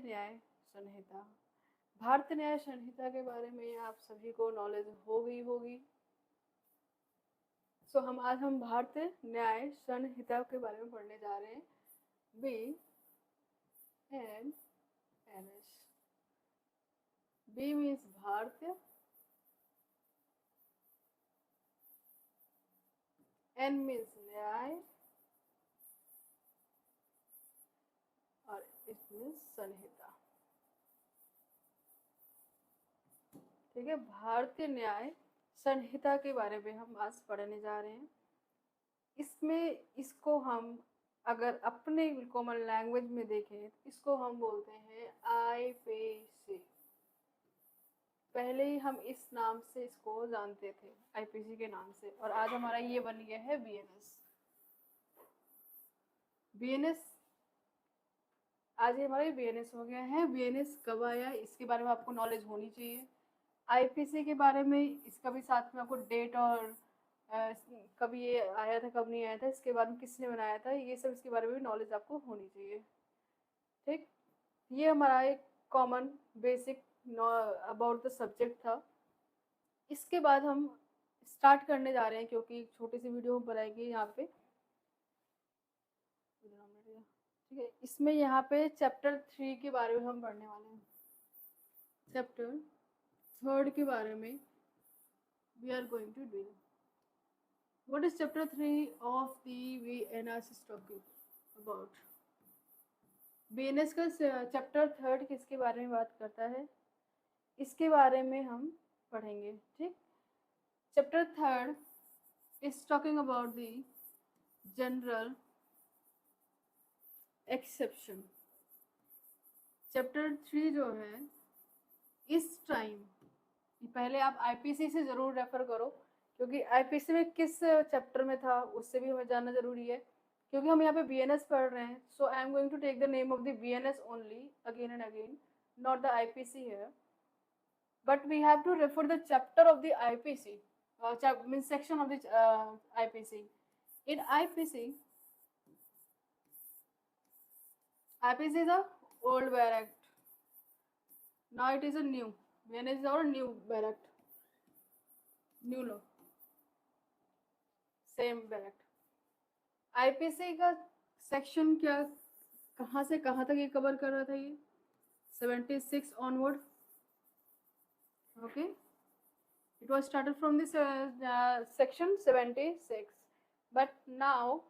भारतीय न्याय संहिता। भारतीय न्याय संहिता के बारे में आप सभी को नॉलेज हो गई होगी। आज हम भारतीय न्याय संहिता के बारे में पढ़ने जा रहे हैं। BNS। बी मीन्स भारतीय, एन मीन्स न्याय और इस मीन्स संहिता। ठीक है, भारतीय न्याय संहिता के बारे में हम आज पढ़ने जा रहे हैं। इसको हम अगर अपने कॉमन लैंग्वेज में देखें तो इसको हम बोलते हैं आईपीसी। पहले ही हम इस नाम से इसको जानते थे, आईपीसी के नाम से, और आज हमारा ये बन गया है बीएनएस। आज हमारा बीएनएस हो गया है। बीएनएस कब आया इसके बारे में आपको नॉलेज होनी चाहिए। आईपीसी के बारे में इसका भी साथ में आपको डेट और कब ये आया था कब नहीं आया था, इसके बारे में किसने बनाया था, ये सब इसके बारे में भी नॉलेज आपको होनी चाहिए। ठीक, ये हमारा एक common basic about the subject था। इसके बाद हम स्टार्ट करने जा रहे हैं, क्योंकि एक छोटी सी वीडियो बनाएंगे यहाँ पे। ठीक है, इसमें यहाँ पे चैप्टर 3 के बारे में हम पढ़ने वाले हैं। चैप्टर 3 के बारे में we are going to do. What is chapter 3 of the BNS is talking about? BNS का चैप्टर 3 किसके बारे में बात करता है, इसके बारे में हम पढ़ेंगे। ठीक, chapter 3 is talking about the general exception। Chapter 3 जो है इस टाइम, पहले आप आईपीसी से जरूर रेफर करो, क्योंकि आईपीसी में किस चैप्टर में था उससे भी हमें जानना जरूरी है, क्योंकि हम यहाँ पे बीएनएस पढ़ रहे हैं। So I am going to take the name of the BNS only again and again, not the IPC here, but we have to refer the chapter of the IPC, means section of the IPC. In IPC is a old barrack, now it is a new, BNS is our new barrack, new law, same barrack. IPC का section क्या, कहाँ से कहाँ तक ये cover कर रहा था, ये 76 onward. Okay, it was started from this section 76, but now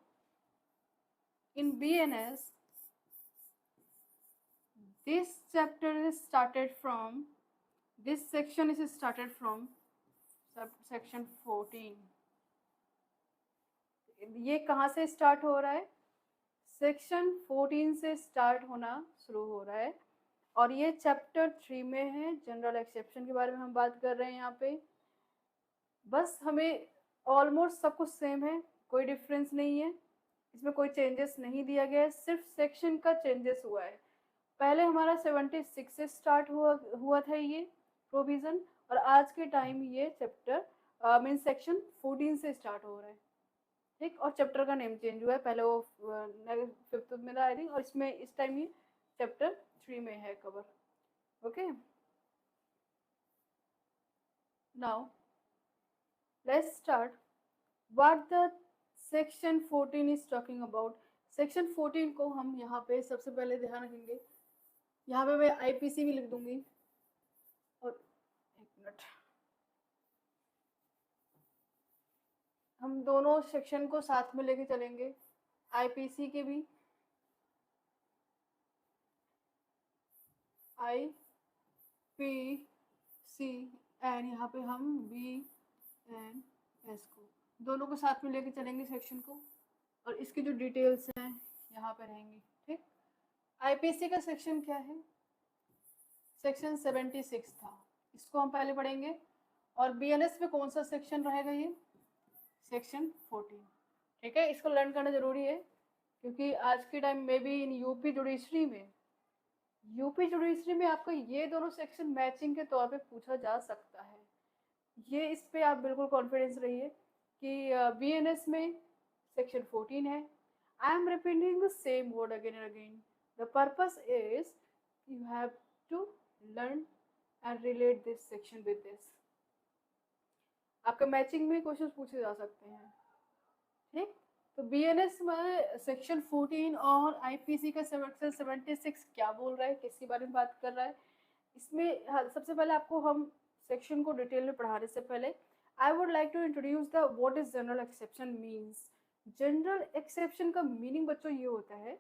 in BNS this chapter is started from, this section is started from section 14। ये कहाँ से स्टार्ट हो रहा है, सेक्शन 14 से स्टार्ट होना शुरू हो रहा है, और ये चैप्टर 3 में है। जनरल एक्सेप्शन के बारे में हम बात कर रहे हैं यहाँ पे। बस हमें ऑलमोस्ट सब कुछ सेम है, कोई डिफरेंस नहीं है, इसमें कोई चेंजेस नहीं दिया गया है, सिर्फ सेक्शन का चेंजेस हुआ है। पहले हमारा 76 से स्टार्ट हुआ था ये प्रोविजन, और आज के टाइम ये चैप्टर मीन सेक्शन 14 से स्टार्ट हो रहा है। ठीक, और चैप्टर का नेम चेंज हुआ है, पहले वो 5th में था आई थिंक, और इसमें इस टाइम ये चैप्टर 3 में है cover. Okay, now let's start what the section 14 is talking about. Section 14 को हम यहाँ पे सबसे पहले ध्यान रखेंगे, यहाँ पे मैं आईपीसी भी लिख दूंगी, और एक मिनट, हम दोनों सेक्शन को साथ में लेके चलेंगे, आईपीसी के भी, आईपीसी एंड यहाँ पे हम बीएनएस को दोनों को साथ में लेके चलेंगे सेक्शन को, और इसकी जो डिटेल्स हैं यहाँ पे रहेंगी। ठीक, आईपीसी का सेक्शन क्या है, सेक्शन 76 था, इसको हम पहले पढ़ेंगे। और बीएनएस में कौन सा सेक्शन रहेगा, ये सेक्शन 14। ठीक है, इसको लर्न करना जरूरी है, क्योंकि आज के टाइम में भी इन यूपी जुडिशरी में आपको ये दोनों सेक्शन मैचिंग के तौर पे पूछा जा सकता है। ये इस पे आप बिल्कुल कॉन्फिडेंस रहिए कि बीएनएस में सेक्शन 14 है। I am repeating the same word again and again, the purpose is you learn and relate this section with this. आपके मैचिंग में क्वेश्चन पूछे जा सकते हैं, ठीक। तो बीएनएस में सेक्शन 14 और आईपीसी का सेक्शन 76 क्या बोल रहा है, किसके बारे में बात कर रहा है इसमें। सबसे पहले आपको हम सेक्शन को डिटेल में पढ़ाने से पहले I would like to introduce the what is general exception means. General exception का मीनिंग बच्चों ये होता है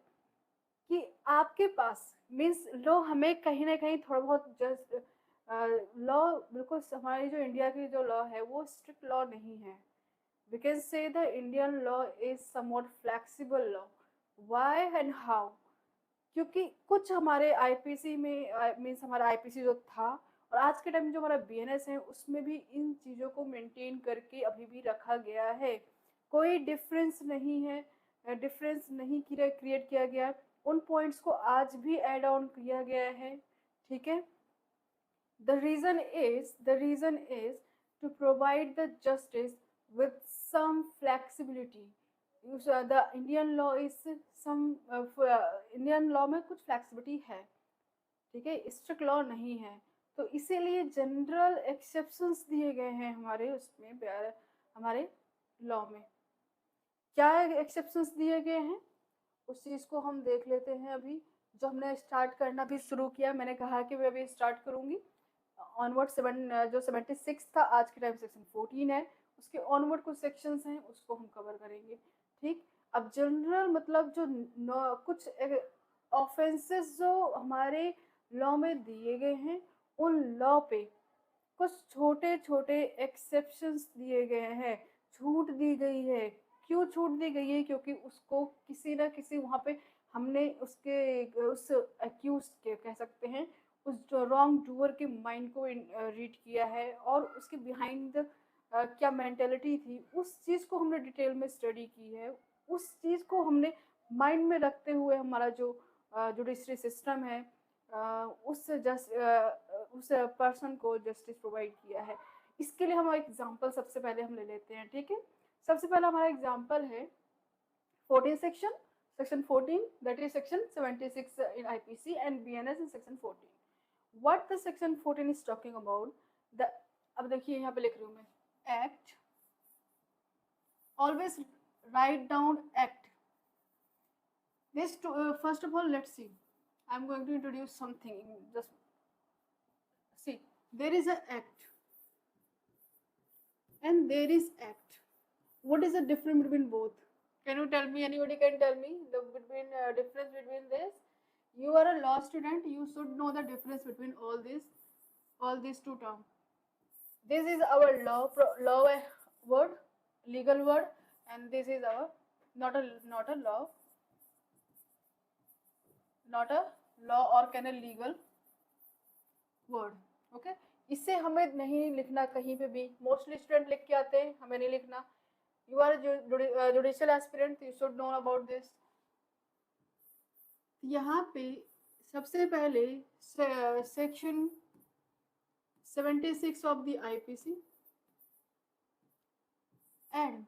कि आपके पास मीन्स लो हमें कहीं ना कहीं थोड़ा बहुत जस्ट लॉ बिल्कुल हमारी जो इंडिया की जो लॉ है वो स्ट्रिक्ट लॉ नहीं है। We can say the Indian law is somewhat flexible law. Why and how? क्योंकि कुछ हमारे आईपीसी में मीन्स हमारा आईपीसी जो था और आज के टाइम में जो हमारा बीएनएस है उसमें भी इन चीज़ों को मेंटेन करके अभी भी रखा गया है। कोई डिफरेंस नहीं है, डिफरेंस नहीं क्रिएट किया गया, उन पॉइंट्स को आज भी ऐड ऑन किया गया है, ठीक है। The reason is to provide the justice with some flexibility. The Indian law is some Indian law में कुछ flexibility है, ठीक है, strict law नहीं है। तो इसीलिए जनरल एक्सेप्शंस दिए गए हैं हमारे उसमें हमारे लॉ में। क्या एक्सेप्शंस दिए गए हैं उस चीज़ को हम देख लेते हैं। अभी जो हमने स्टार्ट करना भी शुरू किया, मैंने कहा कि मैं अभी स्टार्ट करूँगी ऑनवर्ड जो 76 था, आज के टाइम सेक्शन 14 है, उसके ऑनवर्ड कुछ सेक्शंस हैं उसको हम कवर करेंगे, ठीक। अब जनरल मतलब जो कुछ ऑफेंसेस जो हमारे लॉ में दिए गए हैं उन लॉ पे कुछ छोटे छोटे एक्सेप्शंस दिए गए हैं, छूट दी गई है। क्यों छूट दी गई है? क्योंकि उसको किसी ना किसी वहाँ पे हमने उस एक्यूज के कह सकते हैं उस रॉन्ग डूअर के माइंड को रीड किया है और उसके बिहाइंड क्या मेंटेलिटी थी उस चीज़ को हमने डिटेल में स्टडी की है। उस चीज़ को हमने माइंड में रखते हुए हमारा जो जुडिशरी सिस्टम है उस पर्सन को जस्टिस प्रोवाइड किया है। इसके लिए हम एग्जांपल सबसे पहले हम ले लेते हैं, ठीक है। सबसे पहला हमारा एग्जांपल है 14 section 14 that is section 76 in IPC and BNS in section 14. What the section 14 is talking about? अब देखिए यहाँ पे लिख रही हूँ मैं act, always write down act. This first of all let's see, I'm going to introduce something. Just see, there is an act and there is act. What is the difference between both? Can you tell me? Anybody can tell me the difference between this? You are a law student, you should know the difference between all these two terms. This is our law word, legal word, and this is our not a law or can a legal word. Okay, इससे हमें नहीं लिखना कहीं पे भी, mostly student लिख के आते हैं, हमें नहीं लिखना। You are a judicial aspirant, you should know about this. यहाँ पे सबसे पहले section 76 of the IPC and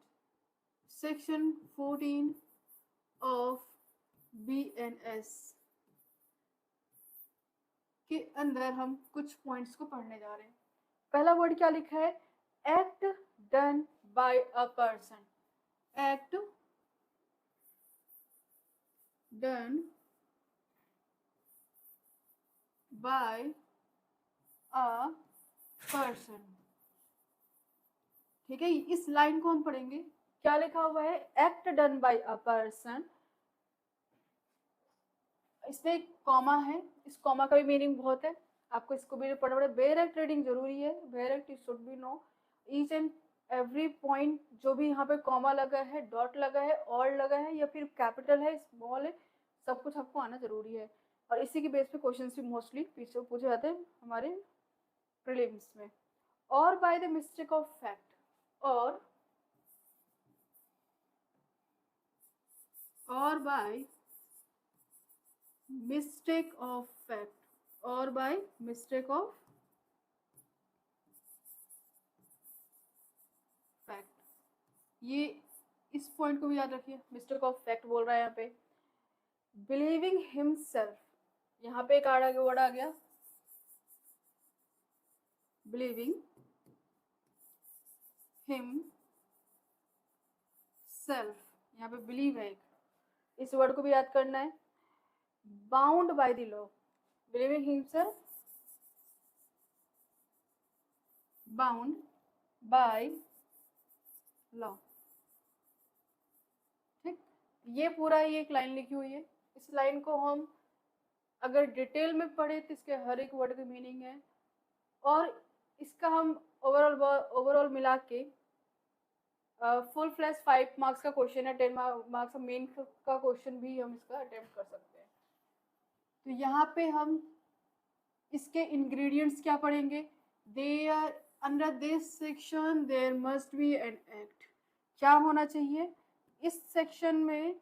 section 14 of BNS के अंदर हम कुछ पॉइंट्स को पढ़ने जा रहे हैं। पहला वर्ड क्या लिखा है? Act done by a person. Act done by a person. ठीक है, इस लाइन को हम पढ़ेंगे। क्या लिखा हुआ है? Act done by a person. इसमें एक कॉमा है, इस कॉमा का भी मीनिंग बहुत है, आपको इसको भी पढ़ना पड़ेगा। बेयर एक्ट रीडिंग जरूरी है, bare act you should be know each and every point. जो भी यहाँ पे कॉमा लगा है, डॉट लगा है, और लगा है या फिर कैपिटल है, स्मॉल है, सब कुछ आपको आना जरूरी है। और इसी के बेस पे क्वेश्चंस भी मोस्टली पीछे पूछे जाते हैं हमारे प्रीलिम्स में। और by the mistake of fact, और बाय मिस्टेक ऑफ फैक्ट, और बाय मिस्टेक ऑफ फैक्ट। ये इस पॉइंट को भी याद रखिए, मिस्टेक ऑफ फैक्ट बोल रहा है यहाँ पे। बिलीविंग हिमसेल्फ, यहाँ पे एक वर्ड आ गया बिलीविंग हिम सेल्फ, यहाँ पे बिलीव है, इस वर्ड को भी याद करना है। Bound by the law, believing himself bound by law. ठीक, ये पूरा ही एक लाइन लिखी हुई है। इस लाइन को हम अगर डिटेल में पढ़े तो इसके हर एक वर्ड की मीनिंग है, और इसका हम ओवरऑल मिला के फुल फ्लैश 5 मार्क्स का क्वेश्चन है, 10 मार्क्स का मेन का क्वेश्चन भी हम इसका अटेम्प्ट कर सकते हैं। तो यहाँ पे हम इसके इंग्रेडिएंट्स क्या पढ़ेंगे। They are under this section there must be an act. क्या होना चाहिए इस सेक्शन में,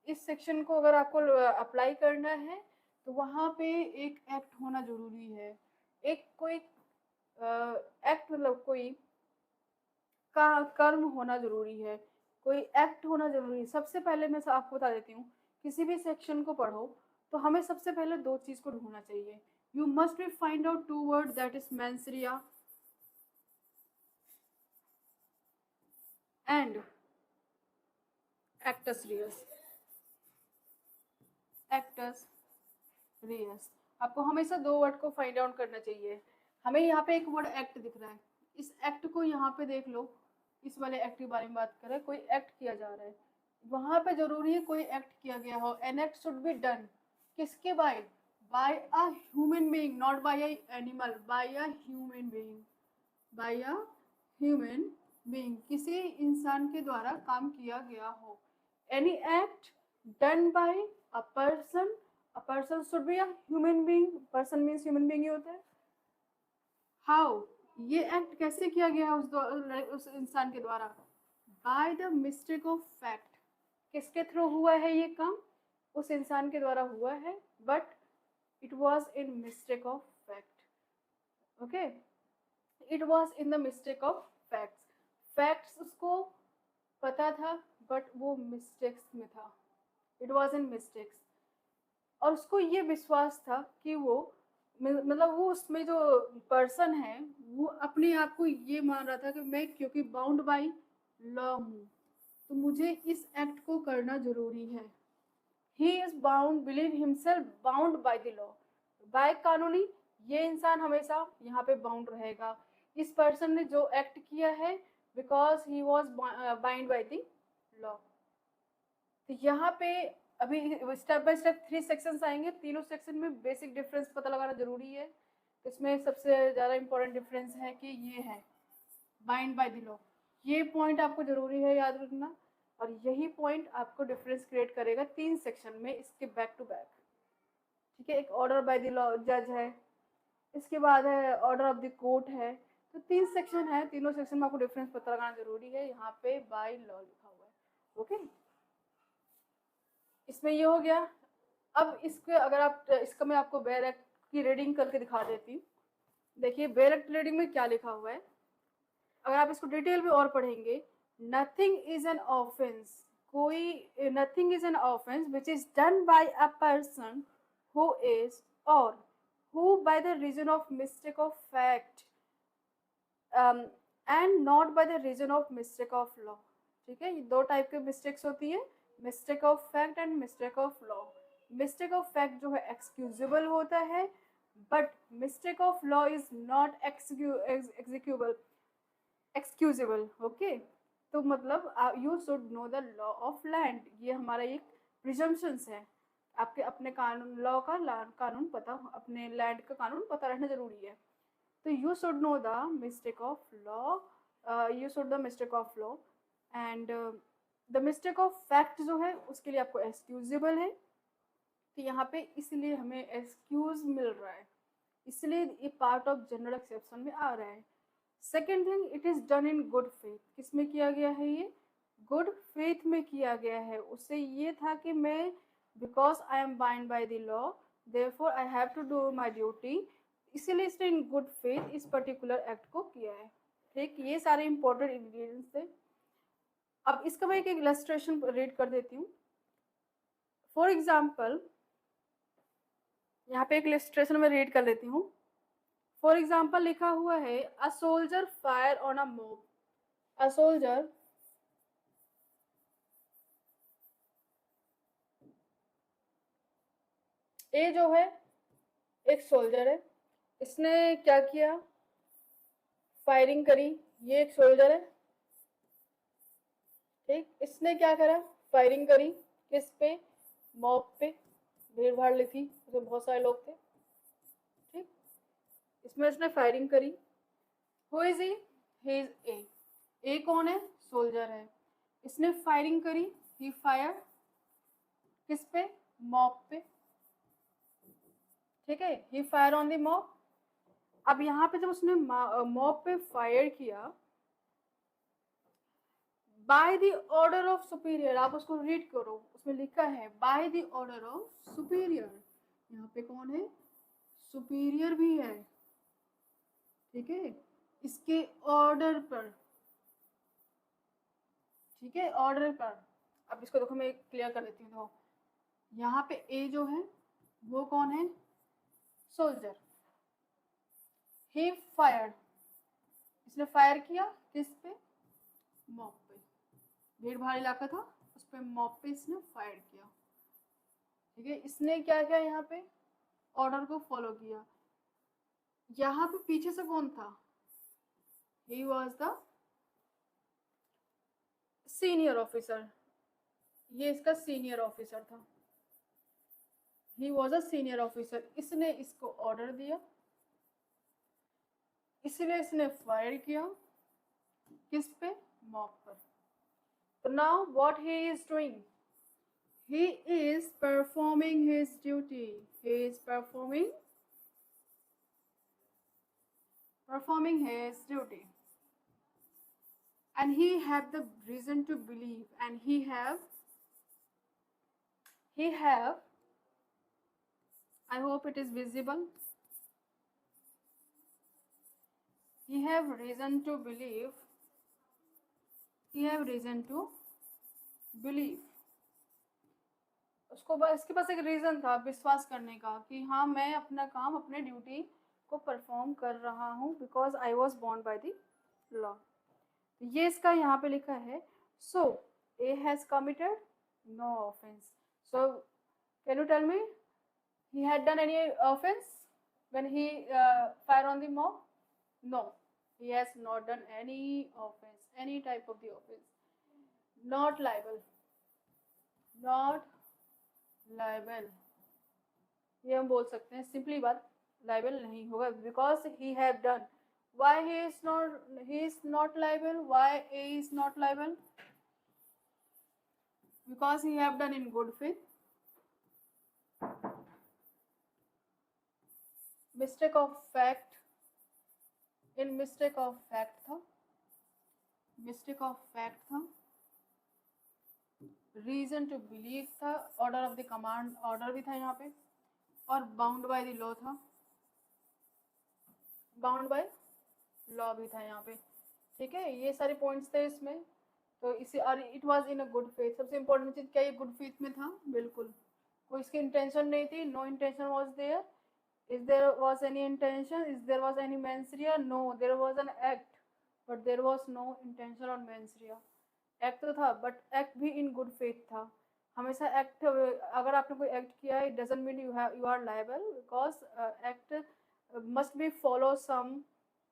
इस सेक्शन को अगर आपको अप्लाई करना है तो वहाँ पे एक एक्ट होना जरूरी है। एक कोई एक्ट मतलब कोई का कर्म होना जरूरी है, कोई एक्ट होना जरूरी है। सबसे पहले मैं आपको बता देती हूँ, किसी भी सेक्शन को पढ़ो तो हमें सबसे पहले दो चीज को ढूंढना चाहिए। You must be find out two word, that is mens rea and actus reus, actus reus। आपको हमेशा दो वर्ड को फाइंड आउट करना चाहिए। हमें यहाँ पे एक वर्ड एक्ट दिख रहा है, इस एक्ट को यहाँ पे देख लो, इस वाले एक्ट के बारे में बात करें, कोई एक्ट किया जा रहा है, वहां पे जरूरी है कोई एक्ट किया गया हो। An act should be done किसके by, by a human being, not by a animal, by a human being, by a human being, किसी इंसान के द्वारा काम किया गया हो। Any act done by a person, a person should be a human being, person means human being ही होता है। हाउ, ये एक्ट कैसे किया गया उस इंसान के द्वारा, by the mistake of fact, किसके थ्रू हुआ है ये काम, उस इंसान के द्वारा हुआ है, but it was in mistake of fact. Okay, it was in the mistake of facts, facts उसको पता था बट वो मिस्टेक्स में था, इट वॉज इन मिस्टेक्स। और उसको ये विश्वास था कि वो मतलब वो उसमें जो पर्सन है वो अपने आप को ये मान रहा था कि मैं क्योंकि बाउंड बाई लॉ हूँ तो मुझे इस एक्ट को करना जरूरी है। He is bound, believe himself bound by the law, by कानूनी ये इंसान हमेशा यहाँ पे बाउंड रहेगा। इस पर्सन ने जो एक्ट किया है because he was bind by the law. तो यहाँ पे अभी स्टेप बाय स्टेप 3 सेक्शंस आएंगे, तीनों सेक्शन में बेसिक डिफरेंस पता लगाना जरूरी है। इसमें सबसे ज़्यादा इंपॉर्टेंट डिफरेंस है कि ये है बाइंड बाय द लॉ, ये पॉइंट आपको जरूरी है याद रखना, और यही पॉइंट आपको डिफरेंस क्रिएट करेगा 3 सेक्शन में इसके बैक टू बैक। ठीक है, एक ऑर्डर बाय द लॉ जज है, इसके बाद है ऑर्डर ऑफ द कोर्ट है, तो 3 सेक्शन है, तीनों सेक्शन में आपको डिफरेंस पता लगाना जरूरी है। यहाँ पे बाय लॉ लिखा हुआ है। ओके, इसमें ये हो गया। अब इसके अगर आप इसका मैं आपको बेयर एक्ट की रीडिंग करके दिखा देती हूँ। देखिए बेयर एक्ट रीडिंग में क्या लिखा हुआ है, अगर आप इसको डिटेल में और पढ़ेंगे, नथिंग इज एन ऑफेंस, कोई nothing is an offence which is done by a person who is और who by the reason of mistake of fact and not by the reason of mistake of law. ठीक है, ये दो type के mistakes होती है, mistake of fact and mistake of law. Mistake of fact जो है एक्सक्यूजेबल होता है, but mistake of law is not एक्सिक्यूबल excusable. Okay, तो मतलब you should know the law of land, ये हमारा एक प्रिजम्पशंस है, आपके अपने कानून लॉ का कानून पता, अपने लैंड का कानून पता रहना जरूरी है। तो you should know the mistake of law, you should the mistake of law and the mistake of fact जो है उसके लिए आपको एक्सक्यूजेबल है। तो यहाँ पे इसलिए हमें एक्सक्यूज मिल रहा है, इसलिए ये पार्ट ऑफ जनरल एक्सेप्शन में आ रहा है। Second thing, it is done in good faith, किसमें किया गया है, ये गुड फेथ में किया गया है। उससे ये था कि मैं because I am bind by the law therefore I have to do my duty, इसीलिए इसने इन गुड फेथ इस पर्टिकुलर एक्ट को किया है। ठीक, ये सारे इंपॉर्टेंट इंग्रेडिएंट्स थे। अब इसका मैं एक इलस्ट्रेशन रीड कर देती हूँ। फॉर एग्जाम्पल यहाँ पे एक इलस्ट्रेशन में रीड कर लेती हूँ। फॉर एग्जाम्पल लिखा हुआ है a soldier fire on a mob, a soldier ये जो है एक सोल्जर है, इसने क्या किया, फायरिंग करी, ये एक सोल्जर है, ठीक, इसने क्या करा, फायरिंग करी, किस पे, मॉब पे, भीड़ भाड़ थी उसमें बहुत सारे लोग थे, ठीक, इसमें इसने फायरिंग करी। Who is he is a कौन है, सोल्जर है, इसने फायरिंग करी, ही फायर किस पे, मॉब पे, ठीक है, ही फायर ऑन द मॉब। अब यहाँ पे जब उसने मॉब पे फायर किया by the order of superior, आप उसको रीड करो, उसमें लिखा है by the order of superior, यहाँ पे कौन है, सुपीरियर भी है, ठीक है, इसके ऑर्डर पर, ठीक है, ऑर्डर पर। अब इसको देखो मैं क्लियर कर देती हूँ, देखो यहाँ पे ए जो है वो कौन है, सोल्जर, ही फायर्ड, इसने फायर किया किस पे, मॉब पे, भीड़ भाड़ इलाका था उस पे मॉब पे इसने फायर किया, ठीक है, इसने क्या किया, यहाँ पे ऑर्डर को फॉलो किया। यहाँ पे पीछे से कौन था, he was the senior officer, ये इसका सीनियर ऑफिसर था, he was a senior officer, इसने इसको ऑर्डर दिया, इसलिए इसने फायर किया किस पे, मॉब पर। तो now what he is doing, he is performing his duty, he is performing his duty, and he have the reason to believe, and he have I hope it is visible, he have reason to believe, he have reason to believe, उसको बस इसके पास एक reason था विश्वास करने का कि हाँ मैं अपना काम अपने ड्यूटी को परफॉर्म कर रहा हूँ because I was born by the law. ये इसका यहाँ पे लिखा है so A has committed no offence, so can you tell me he had done any offense when he fired on the mob? No, he has not done any offense, any type of the offense, not liable, not liable, ये हम बोल सकते हैं simply बात, liable नहीं होगा because he have done, why he is not liable, why a is not liable, because he have done in good faith, mistake of fact, in mistake of fact था, mistake of fact था, reason to believe था, order of the command order भी था यहाँ पे, और bound by the law था, bound by law भी था यहाँ पे, ठीक है, ये सारे पॉइंट्स थे इसमें। तो इसे और it was in a good faith, सबसे इम्पोर्टेंट चीज क्या ये गुड फेथ में था, बिल्कुल कोई इसकी इंटेंशन नहीं थी, no intention was there, is there was any intention, is there was any mens rea, no there was an act but there was no intention और मेंसरिया, एक्ट तो था बट एक्ट भी इन गुड फेथ था, हमेशा act अगर आपने कोई act किया है it doesn't mean you are liable because act must be follow some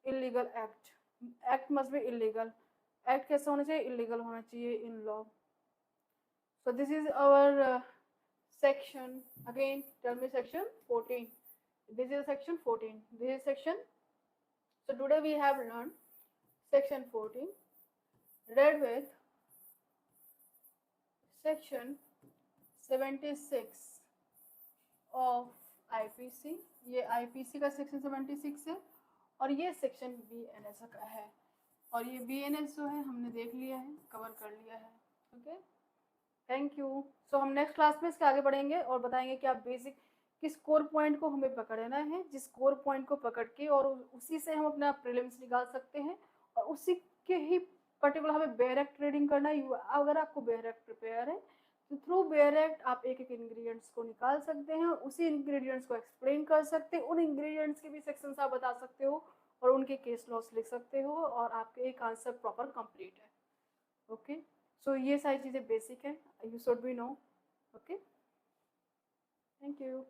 illegal act, act must be illegal, act कैसे होना चाहिए, इलीगल होना चाहिए in law. So this is our section, again tell me section 14, this is section 14, this is section, so today we have learned section 14, read with section 76 of IPC, ये IPC का section 76 है और ये section BNS का है, और ये BNS जो है हमने देख लिया है, कवर कर लिया है, ओके, थैंक यू। सो हम नेक्स्ट क्लास में इसके आगे बढ़ेंगे और बताएंगे कि आप बेसिक किस कोर पॉइंट को हमें पकड़ना है, जिस कोर पॉइंट को पकड़ के और उसी से हम अपना प्रीलिम्स निकाल सकते हैं, और उसी के ही पर्टिकुलर हमें बेयरएक्ट रीडिंग करना है। अगर आपको बेयरएक्ट प्रिपेयर है तो थ्रू बेयर एक्ट आप एक एक इंग्रेडिएंट्स को निकाल सकते हैं, उसी इंग्रेडिएंट्स को एक्सप्लेन कर सकते हैं, उन इंग्रेडिएंट्स के भी सेक्शंस आप बता सकते हो और उनके केस लॉस लिख सकते हो और आपके एक आंसर प्रॉपर कंप्लीट है। ओके, सो ये सारी चीज़ें बेसिक है, you should be know. Okay, thank you.